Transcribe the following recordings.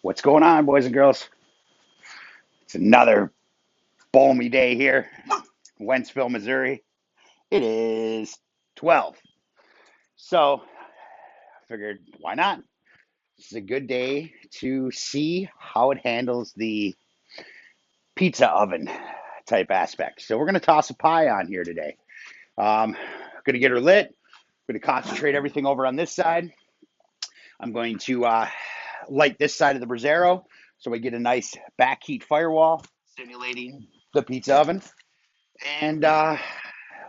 What's going on, boys and girls? It's another balmy day here, in Wentzville, Missouri. It is 12. So I figured, why not? This is a good day to see how it handles the pizza oven type aspect. So we're going to toss a pie on here today. Going to get her lit. Going to concentrate everything over on this side. I'm going to light this side of the braziero so we get a nice back heat firewall simulating the pizza oven. And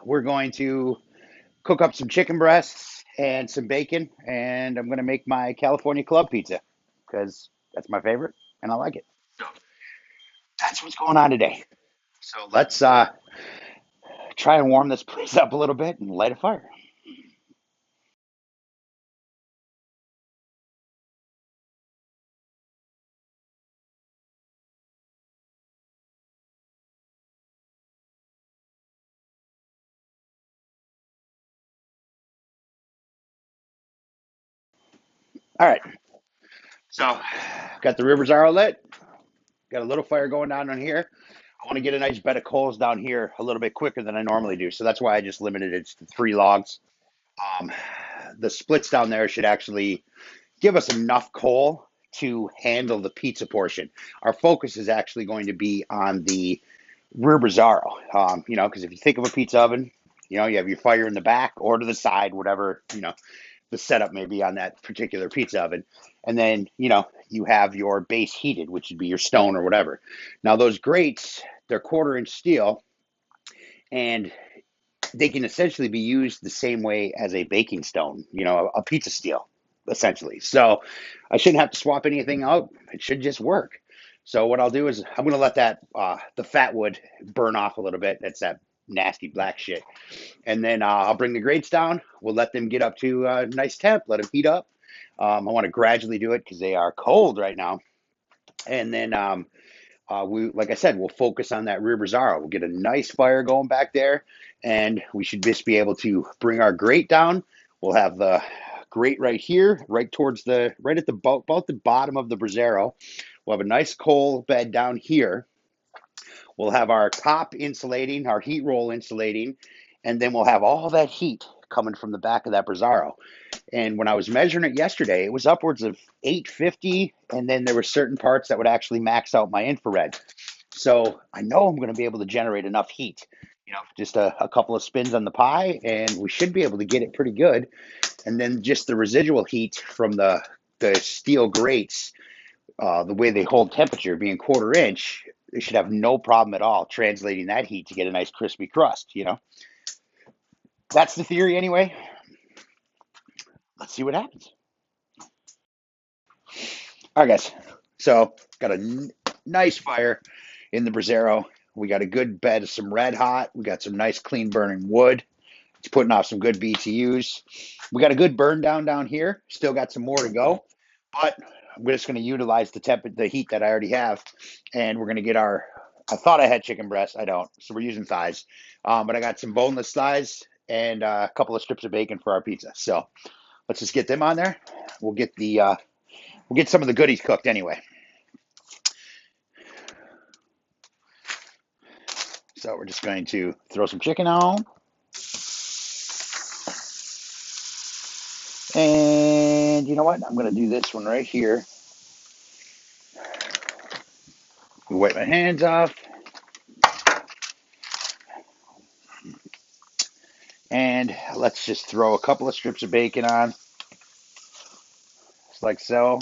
we're going to cook up some chicken breasts and some bacon, and I'm going to make my California club pizza because that's my favorite and I like it. So that's what's going on today. So let's try and warm this place up a little bit and light a fire. All right. So got the rivers are lit. Got a little fire going on here. I want to get a nice bed of coals down here a little bit quicker than I normally do. So that's why I just limited it to 3 logs. Um, the splits down there should actually give us enough coal to handle the pizza portion. Our focus is actually going to be on the rear brazzaro. Because if you think of a pizza oven, you have your fire in the back or to the side, whatever, the setup may be on that particular pizza oven. And then, you have your base heated, which would be your stone or whatever. Now, those grates, they're 1/4 inch steel, and they can essentially be used the same way as a baking stone, a pizza steel, essentially. So I shouldn't have to swap anything out. It should just work. So what I'll do is I'm going to let that the fat wood burn off a little bit. That's that nasty black shit. And then I'll bring the grates down. We'll let them get up to a nice temp. Let them heat up. I want to gradually do it because they are cold right now. And then like I said, we'll focus on that rear braziaro. We'll get a nice fire going back there, and we should just be able to bring our grate down. We'll have the grate right here, right at the about the bottom of the braziero. We'll have a nice coal bed down here. We'll have our top insulating, our heat roll insulating, and then we'll have all that heat coming from the back of that braziaro. And when I was measuring it yesterday, it was upwards of 850, and then there were certain parts that would actually max out my infrared. So I know I'm going to be able to generate enough heat. Just a couple of spins on the pie, and we should be able to get it pretty good. And then just the residual heat from the steel grates, the way they hold temperature, being 1/4 inch, they should have no problem at all translating that heat to get a nice crispy crust. That's the theory anyway. Let's see what happens. All right, guys. So got a nice fire in the braziero. We got a good bed of some red hot. We got some nice clean burning wood. It's putting off some good BTUs. We got a good burn down here. Still got some more to go, but I'm just going to utilize the heat that I already have, and we're going to get our. I thought I had chicken breasts. I don't, so we're using thighs. But I got some boneless thighs and a couple of strips of bacon for our pizza. So let's just get them on there. We'll get we'll get some of the goodies cooked anyway. So we're just going to throw some chicken on. And you know what? I'm going to do this one right here. Wipe my hands off. And let's just throw a couple of strips of bacon on, just like so.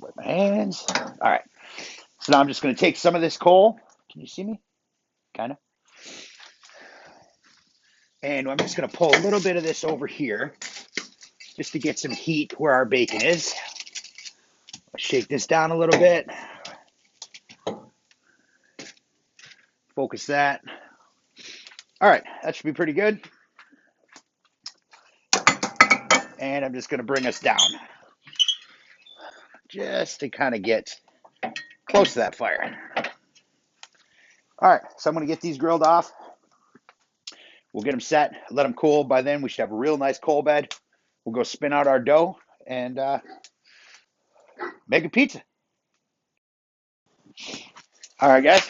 Wipe my hands. All right. So now I'm just going to take some of this coal. Can you see me? Kind of. And I'm just going to pull a little bit of this over here just to get some heat where our bacon is. I'll shake this down a little bit. Focus that. All right. That should be pretty good. And I'm just going to bring us down just to kind of get close to that fire. All right. So I'm going to get these grilled off. We'll get them set, let them cool. By then, we should have a real nice coal bed. we'll go spin out our dough and make a pizza. All right, guys.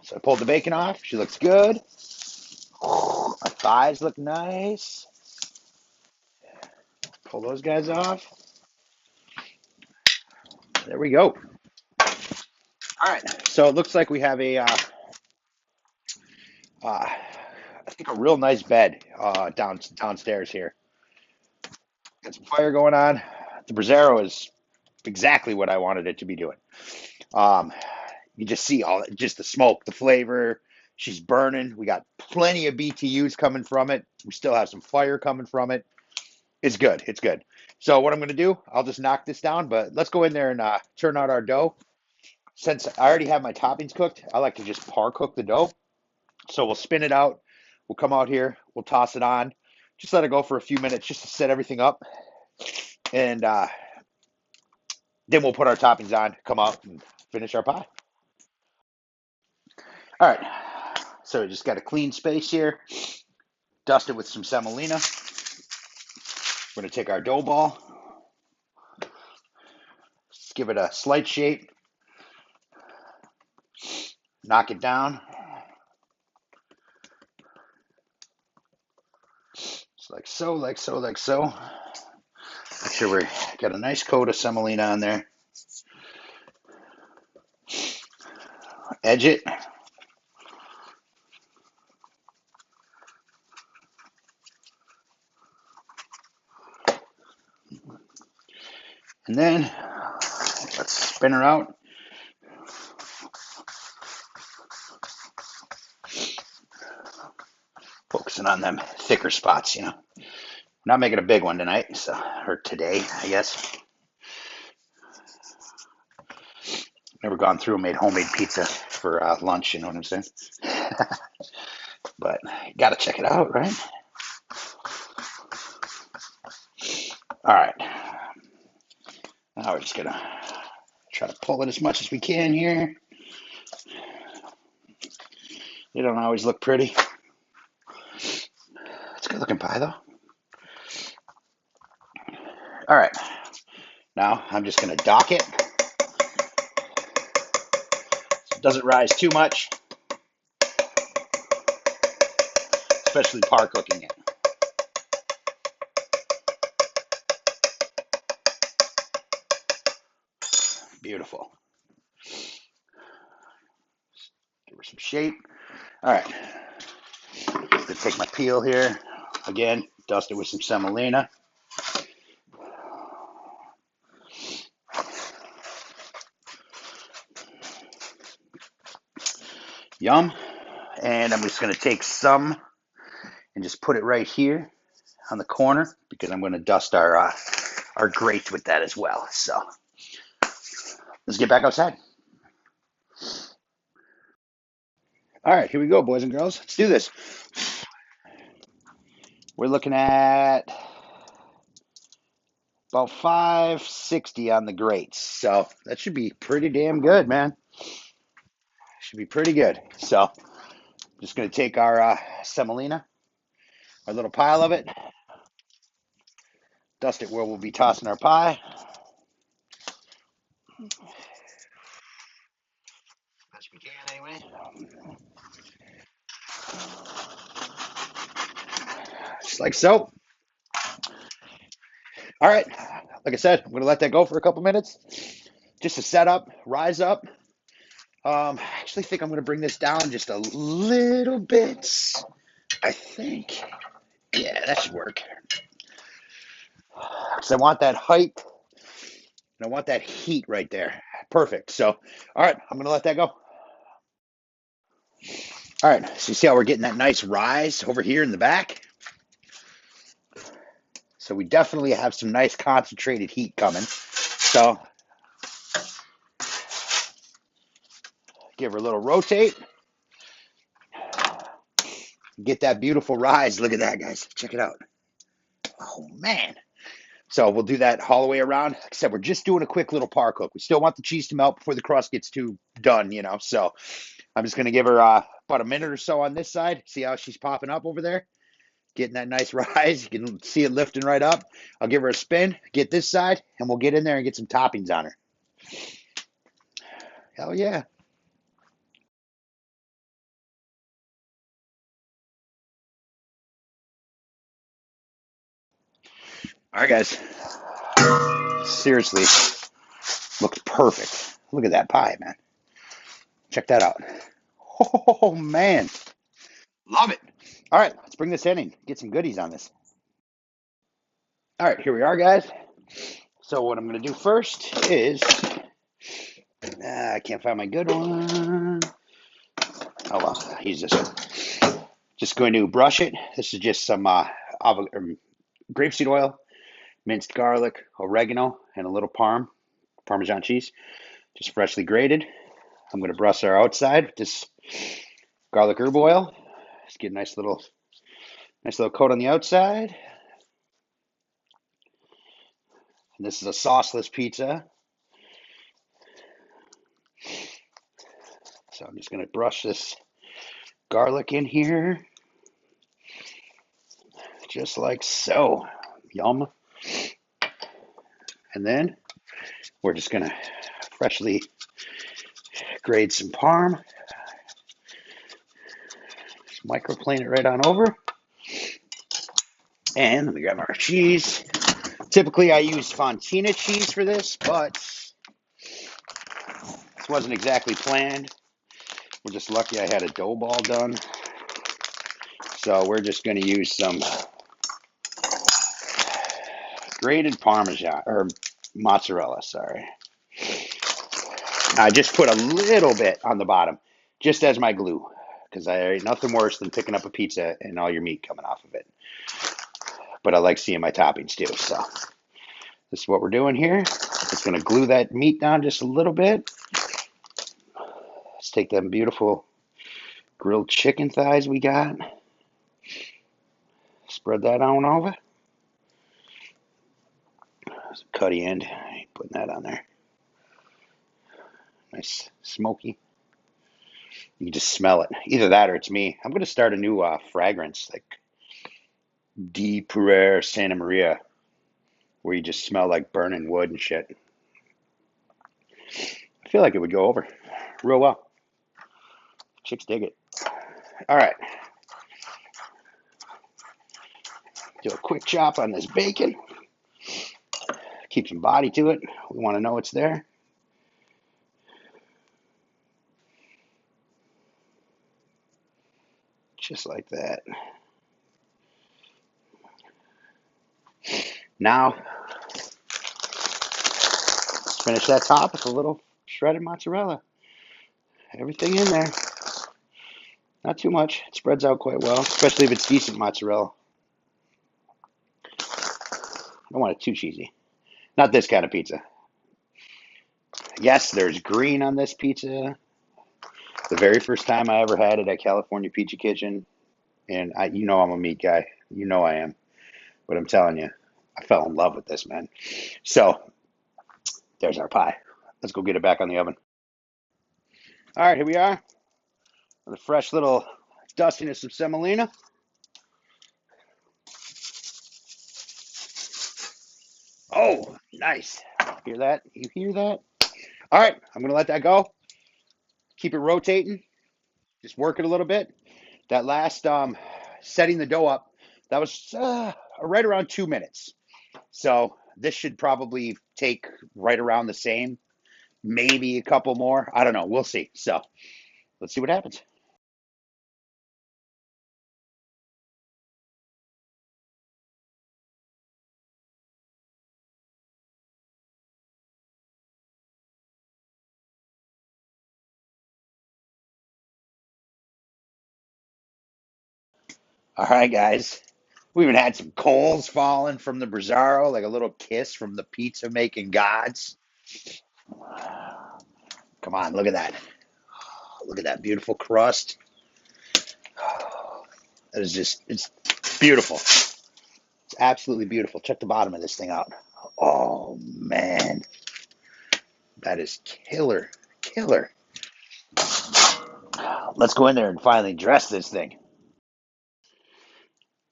So I pulled the bacon off. She looks good. Our thighs look nice. Pull those guys off. There we go. All right. So it looks like we have I think a real nice bed downstairs here. Got some fire going on. The Brazzero is exactly what I wanted it to be doing. Um, you just see just the smoke, the flavor. She's burning. We got plenty of BTUs coming from it. We still have some fire coming from it. It's good. It's good. So what I'm going to do, I'll just knock this down, but let's go in there and turn out our dough. Since I already have my toppings cooked, I like to just par cook the dough. So we'll spin it out. We'll come out here. We'll toss it on. Just let it go for a few minutes just to set everything up. And then we'll put our toppings on, come out, and finish our pie. All right. So we just got a clean space here. Dust it with some semolina. We're going to take our dough ball. Just give it a slight shape. Knock it down. Just like so, like so, like so. Make sure we got a nice coat of semolina on there. Edge it. And then let's spin her out. Focusing on them thicker spots, you know. Not making a big one tonight, so, or today, I guess. Never gone through and made homemade pizza for lunch, you know what I'm saying? But gotta check it out, right? All right. Now we're just gonna try to pull it as much as we can here. They don't always look pretty. It's a good looking pie though. All right. Now I'm just gonna dock it. So it doesn't rise too much, especially par cooking it. Beautiful. Give her some shape. All right. I'm gonna take my peel here. Again, dust it with some semolina. Yum. And I'm just going to take some and just put it right here on the corner because I'm going to dust our grate with that as well. So let's get back outside. All right, here we go, boys and girls. Let's do this. We're looking at about 560 on the grates. So that should be pretty damn good, man. Should be pretty good. So just going to take our semolina, our little pile of it, dust it where we'll be tossing our pie. As we can, anyway. Just like so. All right. Like I said, I'm going to let that go for a couple minutes just to set up, rise up. I actually think I'm going to bring this down just a little bit. I think. Yeah, that should work. Because I want that height and I want that heat right there. Perfect. So, all right, I'm going to let that go. All right, so you see how we're getting that nice rise over here in the back? So we definitely have some nice concentrated heat coming. So give her a little rotate. Get that beautiful rise. Look at that, guys. Check it out. Oh, man. So we'll do that all the way around. Like I said, we're just doing a quick little par cook. We still want the cheese to melt before the crust gets too done, you know. So I'm just going to give her about a minute or so on this side. See how she's popping up over there? getting that nice rise. You can see it lifting right up. I'll give her a spin, get this side, and we'll get in there and get some toppings on her. Hell yeah. All right, guys. Seriously, looks perfect. Look at that pie, man. Check that out. Oh, man. Love it. All right, let's bring this in and get some goodies on this. All right, here we are, guys. So what I'm going to do first is, I can't find my good one. Oh, well, use this one. Just going to brush it. This is just some grapeseed oil, minced garlic, oregano, and a little Parmesan cheese, just freshly grated. I'm going to brush our outside with this garlic herb oil. Just get a nice little coat on the outside. And this is a sauceless pizza. So I'm just going to brush this garlic in here, just like so. Yum. And then we're just going to freshly grate some parm. Just microplane it right on over. And let me grab our cheese. Typically I use Fontina cheese for this, but this wasn't exactly planned. We're just lucky I had a dough ball done. So we're just going to use some grated Parmesan, or mozzarella, sorry. I just put a little bit on the bottom, just as my glue, because I ain't nothing worse than picking up a pizza and all your meat coming off of it. But I like seeing my toppings too, so this is what we're doing here. It's going to glue that meat down just a little bit. Let's take them beautiful grilled chicken thighs we got. Spread that on over. Some cutty end. Putting that on there. Nice smoky. You can just smell it. Either that or it's me. I'm going to start a new fragrance, like De Puer Santa Maria, where you just smell like burning wood and shit. I feel like it would go over real well. Chicks dig it. All right. Do a quick chop on this bacon. Keep some body to it. We want to know it's there. Just like that. Now, let's finish that top with a little shredded mozzarella. Everything in there. Not too much. It spreads out quite well, especially if it's decent mozzarella. I don't want it too cheesy. Not this kind of pizza. Yes, there's green on this pizza. The very first time I ever had it at California Pizza Kitchen, and you know I'm a meat guy. You know I am. But I'm telling you, I fell in love with this, man. So, there's our pie. Let's go get it back on the oven. All right, here we are. With a fresh little dustiness of semolina. Oh, nice. Hear that? You hear that? All right, I'm going to let that go. Keep it rotating. Just work it a little bit. That last setting the dough up, that was right around 2 minutes. So this should probably take right around the same, maybe a couple more. I don't know. We'll see. So let's see what happens. All right, guys. We even had some coals falling from the Brazzaro, like a little kiss from the pizza making gods. Come on, look at that. Look at that beautiful crust. It is just, it's beautiful. It's absolutely beautiful. Check the bottom of this thing out. Oh, man. That is killer. Killer. Let's go in there and finally dress this thing.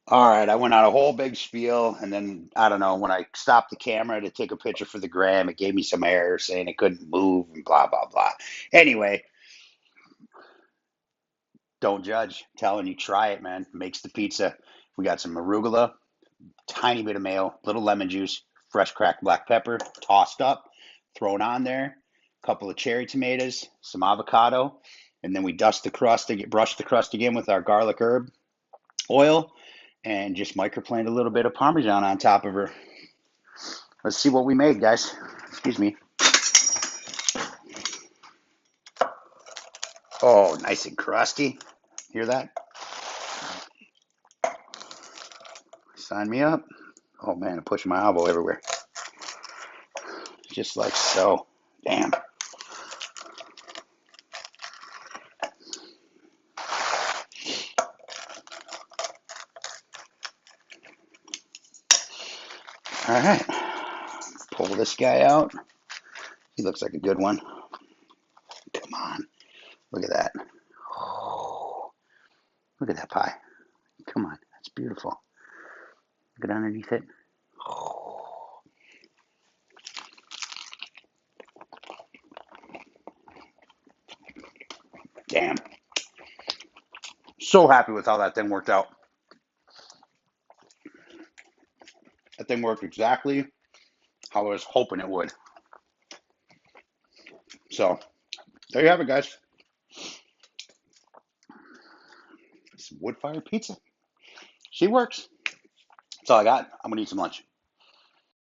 All right, I went on a whole big spiel, and then I don't know, when I stopped the camera to take a picture for the gram, it gave me some error saying it couldn't move and blah blah blah. Anyway, don't judge. Telling you, try it, man. Makes the pizza. We got some arugula, tiny bit of mayo, little lemon juice, fresh cracked black pepper, tossed up, thrown on there, a couple of cherry tomatoes, some avocado, and then we dust the crust, brush the crust again with our garlic herb oil, and just microplaned a little bit of Parmesan on top of her. Let's see what we made, guys. Excuse me. Oh, nice and crusty. Hear that? Sign me up. Oh man, I'm pushing my elbow everywhere. Just like so. Damn. All right. Pull this guy out. He looks like a good one. Come on. Look at that. Oh, look at that pie. Come on. That's beautiful. Look at underneath it. Oh, damn. So happy with how that thing worked out. That thing worked exactly how I was hoping it would. So, there you have it, guys. Some wood fired pizza. She works. That's all I got. I'm going to eat some lunch.